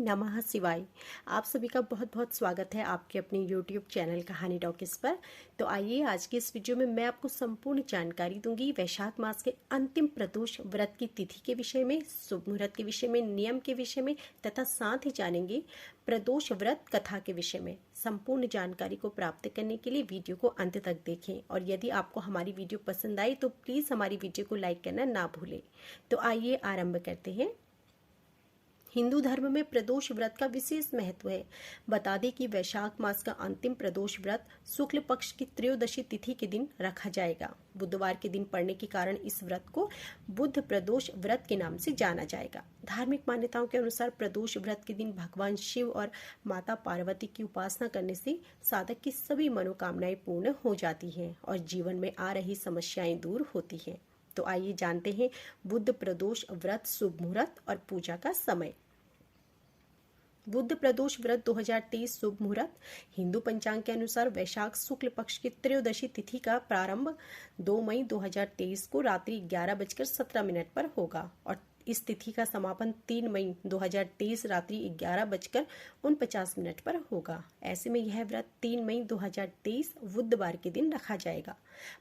नमः शिवाय। आप सभी का बहुत बहुत स्वागत है आपके अपने YouTube चैनल कहानी टॉकीज पर। तो आइए आज की इस वीडियो में मैं आपको संपूर्ण जानकारी दूंगी वैशाख मास के अंतिम प्रदोष व्रत की तिथि के विषय में, शुभ मुहूर्त के विषय में, नियम के विषय में तथा साथ ही जानेंगे प्रदोष व्रत कथा के विषय में। संपूर्ण जानकारी को प्राप्त करने के लिए वीडियो को अंत तक देखें और यदि आपको हमारी वीडियो पसंद आई तो प्लीज़ हमारी वीडियो को लाइक करना ना भूलें। तो आइए आरंभ करते हैं। हिंदू धर्म में प्रदोष व्रत का विशेष महत्व है। बता दें कि वैशाख मास का अंतिम प्रदोष व्रत शुक्ल पक्ष की त्रयोदशी तिथि के दिन रखा जाएगा। बुधवार के दिन पड़ने के कारण इस व्रत को बुध प्रदोष व्रत के नाम से जाना जाएगा। धार्मिक मान्यताओं के अनुसार प्रदोष व्रत के दिन भगवान शिव और माता पार्वती की उपासना करने से साधक की सभी मनोकामनाएं पूर्ण हो जाती हैं और जीवन में आ रही समस्याएं दूर होती हैं। तो आइए जानते हैं बुध प्रदोष व्रत, शुभ मुहूर्त और पूजा का समय। बुध प्रदोष व्रत 2023 शुभ मुहूर्त हिंदू पंचांग के अनुसार वैशाख शुक्ल पक्ष की त्रयोदशी तिथि का प्रारंभ 2 मई 2023 को रात्रि 11:17 पर होगा और इस तिथि का समापन 3 मई 2023 रात्रि 11:49 पर होगा। ऐसे में यह व्रत 3 मई 2023 बुधवार के दिन रखा जाएगा।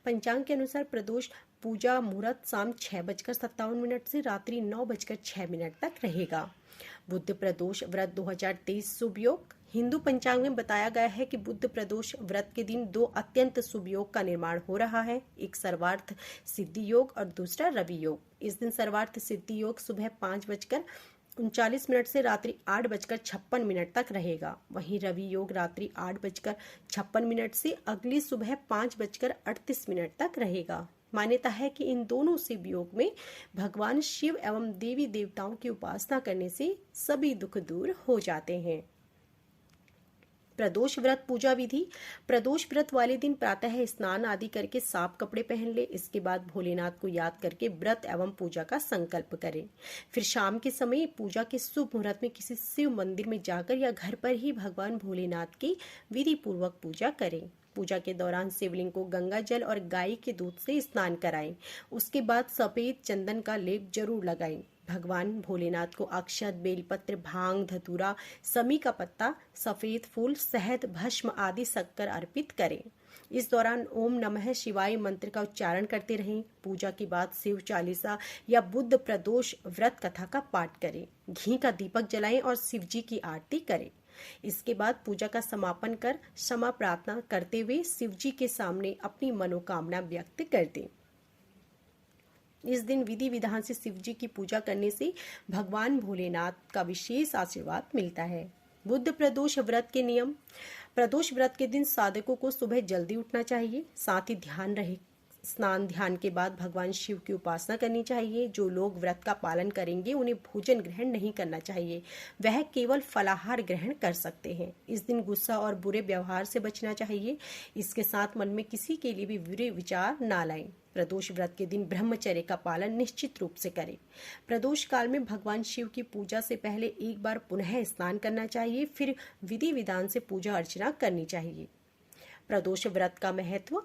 पंचांग के अनुसार प्रदोष पूजा मुहूर्त शाम 6:57 से रात्रि 9:06 तक रहेगा। बुध प्रदोष व्रत 2023 शुभ योग हिंदू पंचांग में बताया गया है कि बुध प्रदोष व्रत के दिन 2 अत्यंत शुभ योग का निर्माण हो रहा है। एक सर्वार्थ सिद्धि योग और दूसरा रवि योग। इस दिन सर्वार्थ सिद्धि योग सुबह 5:39 से रात्रि 8:56 तक रहेगा। वहीं रवि योग रात्रि 8:56 से अगली सुबह 5:38 तक रहेगा। मान्यता है कि इन दोनों शिव योग में भगवान शिव एवं देवी देवताओं की उपासना करने से सभी दुख दूर हो जाते हैं। प्रदोष व्रत पूजा विधि। प्रदोष व्रत वाले दिन प्रातः स्नान आदि करके साफ कपड़े पहन ले। इसके बाद भोलेनाथ को याद करके व्रत एवं पूजा का संकल्प करें। फिर शाम के समय पूजा के शुभ मुहूर्त में किसी शिव मंदिर में जाकर या घर पर ही भगवान भोलेनाथ की विधि पूर्वक पूजा करें। पूजा के दौरान शिवलिंग को गंगा जल और गाय के दूध से स्नान कराएं। उसके बाद सफेद चंदन का लेप जरूर लगाएं। भगवान भोलेनाथ को अक्षत, बेलपत्र, भांग, धतूरा, समी का पत्ता, सफेद फूल, शहद, भस्म आदि शक्कर अर्पित करें। इस दौरान ओम नमः शिवाय मंत्र का उच्चारण करते रहें। पूजा के बाद शिव चालीसा या बुध प्रदोष व्रत कथा का पाठ करें। घी का दीपक जलाएं और शिव जी की आरती करें। इसके बाद पूजा का समापन कर क्षमा प्रार्थना करते हुए शिव जी के सामने अपनी मनोकामना व्यक्त कर दें। इस दिन विधि विधान से शिव जी की पूजा करने से भगवान भोलेनाथ का विशेष आशीर्वाद मिलता है। बुध प्रदोष व्रत के नियम। प्रदोष व्रत के दिन साधकों को सुबह जल्दी उठना चाहिए। साथ ही ध्यान रहे स्नान ध्यान के बाद भगवान शिव की उपासना करनी चाहिए। जो लोग व्रत का पालन करेंगे उन्हें भोजन ग्रहण नहीं करना चाहिए, वह केवल फलाहार ग्रहण कर सकते हैं। इस दिन गुस्सा और बुरे व्यवहार से बचना चाहिए। इसके साथ मन में किसी के लिए भी बुरे विचार ना लाएं। प्रदोष व्रत के दिन ब्रह्मचर्य का पालन निश्चित रूप से करें। प्रदोष काल में भगवान शिव की पूजा से पहले एक बार पुनः स्नान करना चाहिए, फिर विधि विधान से पूजा अर्चना करनी चाहिए। प्रदोष व्रत का महत्व।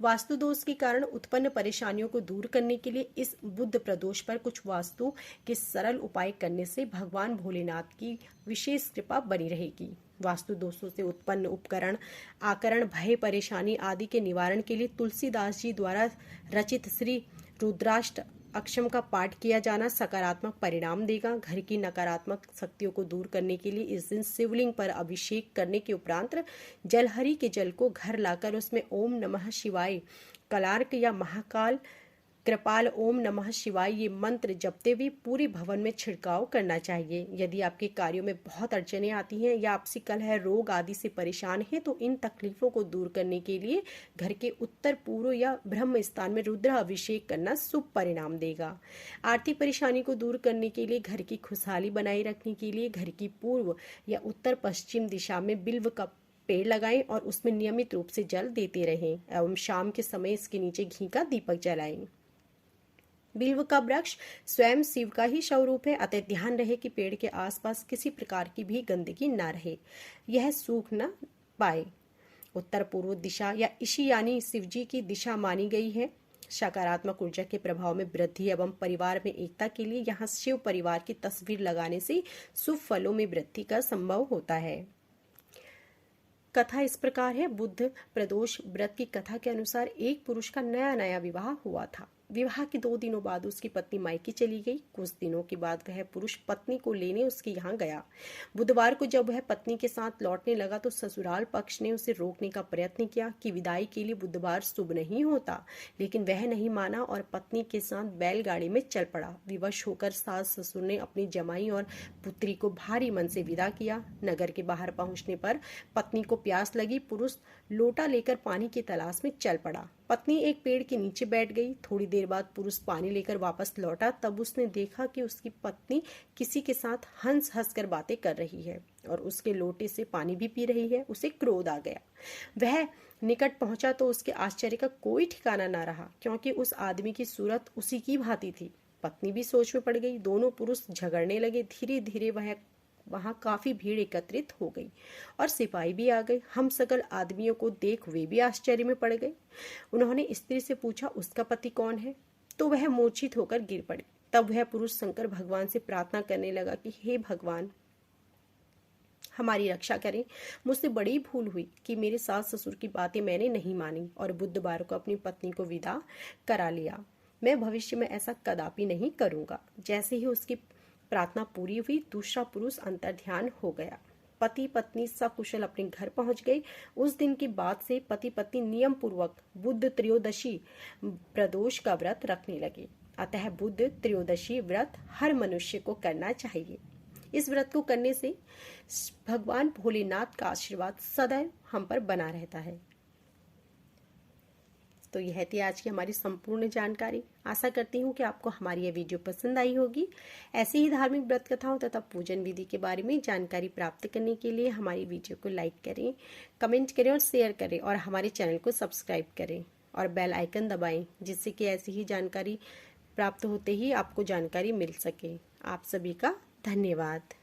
वास्तु दोष के कारण उत्पन्न परेशानियों को दूर करने के लिए इस बुध प्रदोष पर कुछ वास्तु के सरल उपाय करने से भगवान भोलेनाथ की विशेष कृपा बनी रहेगी। वास्तु दोषों से उत्पन्न उपकरण, आकरण, भय, परेशानी आदि के निवारण के लिए तुलसीदास जी द्वारा रचित श्री रुद्राष्ट अक्षम का पाठ किया जाना सकारात्मक परिणाम देगा। घर की नकारात्मक शक्तियों को दूर करने के लिए इस दिन शिवलिंग पर अभिषेक करने के उपरांत जलहरी के जल को घर लाकर उसमें ओम नमः शिवाय, कलार्क या महाकाल, कृपाल ओम नमः शिवाय ये मंत्र जपते हुए पूरे भवन में छिड़काव करना चाहिए। यदि आपके कार्यों में बहुत अड़चनें आती हैं या आपसी कलह, रोग आदि से परेशान हैं तो इन तकलीफों को दूर करने के लिए घर के उत्तर पूर्व या ब्रह्म स्थान में रुद्र अभिषेक करना शुभ परिणाम देगा। आर्थिक परेशानी को दूर करने के लिए, घर की खुशहाली बनाए रखने के लिए घर की पूर्व या उत्तर पश्चिम दिशा में बिल्व का पेड़ लगाएं और उसमें नियमित रूप से जल देते रहें एवं शाम के समय इसके नीचे घी का दीपक जलाएं। बिल्व का वृक्ष स्वयं शिव का ही स्वरूप है, अतः ध्यान रहे कि पेड़ के आसपास किसी प्रकार की भी गंदगी न रहे, यह सूख न पाए। उत्तर पूर्व दिशा या ईशानी शिव जी की दिशा मानी गई है। सकारात्मक ऊर्जा के प्रभाव में वृद्धि एवं परिवार में एकता के लिए यहाँ शिव परिवार की तस्वीर लगाने से शुभ फलों में वृद्धि का संभव होता है। कथा इस प्रकार है। बुध प्रदोष व्रत की कथा के अनुसार एक पुरुष का नया नया विवाह हुआ था। विवाह के 2 दिनों बाद उसकी पत्नी मायके चली गई। कुछ दिनों के बाद वह पुरुष पत्नी को लेने उसके यहाँ गया। बुधवार को जब वह पत्नी के साथ लौटने लगा तो ससुराल पक्ष ने उसे रोकने का प्रयत्न किया कि विदाई के लिए बुधवार शुभ नहीं होता, लेकिन वह नहीं माना और पत्नी के साथ बैलगाड़ी में चल पड़ा। विवश होकर सास ससुर ने अपनी जमाई और पुत्री को भारी मन से विदा किया। नगर के बाहर पहुंचने पर पत्नी को प्यास लगी। पुरुष लोटा लेकर पानी की तलाश में चल पड़ा। पत्नी एक पेड़ के नीचे बैठ गई। थोड़ी देर बाद पुरुष पानी लेकर वापस लौटा। तब उसने देखा कि उसकी पत्नी किसी के साथ हंस हंस कर बातें कर रही है और उसके लोटे से पानी भी पी रही है। उसे क्रोध आ गया। वह निकट पहुंचा तो उसके आश्चर्य का कोई ठिकाना न रहा, क्योंकि उस आदमी की सूरत उसी की भांति थी। पत्नी भी सोच में पड़ गई। दोनों पुरुष झगड़ने लगे। धीरे धीरे वहां काफी भीड़ एकत्रित हो गई और सिपाही भी आ गए। हम सकल आदमियों को देख वे भी आश्चर्य में पड़ गए। उन्होंने स्त्री से पूछा, उसका पति कौन है? तो वह मूर्छित होकर गिर पड़ी। तब वह पुरुष शंकर भगवान से प्रार्थना करने लगा कि हे भगवान, हमारी रक्षा करें। मुझसे बड़ी भूल हुई कि मेरे सास ससुर की बातें मैंने नहीं मानी और बुधवार को अपनी पत्नी को विदा करा लिया। मैं भविष्य में ऐसा कदापि नहीं करूंगा। जैसे ही उसकी प्रार्थना पूरी हुई, दूसरा पुरुष अंतर्ध्यान हो गया। पति पत्नी सकुशल अपने घर पहुंच गए। उस दिन के बाद से पति पत्नी नियम पूर्वक बुध त्रयोदशी प्रदोष का व्रत रखने लगे। अतः बुध त्रयोदशी व्रत हर मनुष्य को करना चाहिए। इस व्रत को करने से भगवान भोलेनाथ का आशीर्वाद सदैव हम पर बना रहता है। तो यह थी आज की हमारी संपूर्ण जानकारी। आशा करती हूँ कि आपको हमारी यह वीडियो पसंद आई होगी। ऐसी ही धार्मिक व्रत कथाओं तथा पूजन विधि के बारे में जानकारी प्राप्त करने के लिए हमारी वीडियो को लाइक करें, कमेंट करें और शेयर करें और हमारे चैनल को सब्सक्राइब करें और बेल आइकन दबाएं, जिससे कि ऐसी ही जानकारी प्राप्त होते ही आपको जानकारी मिल सके। आप सभी का धन्यवाद।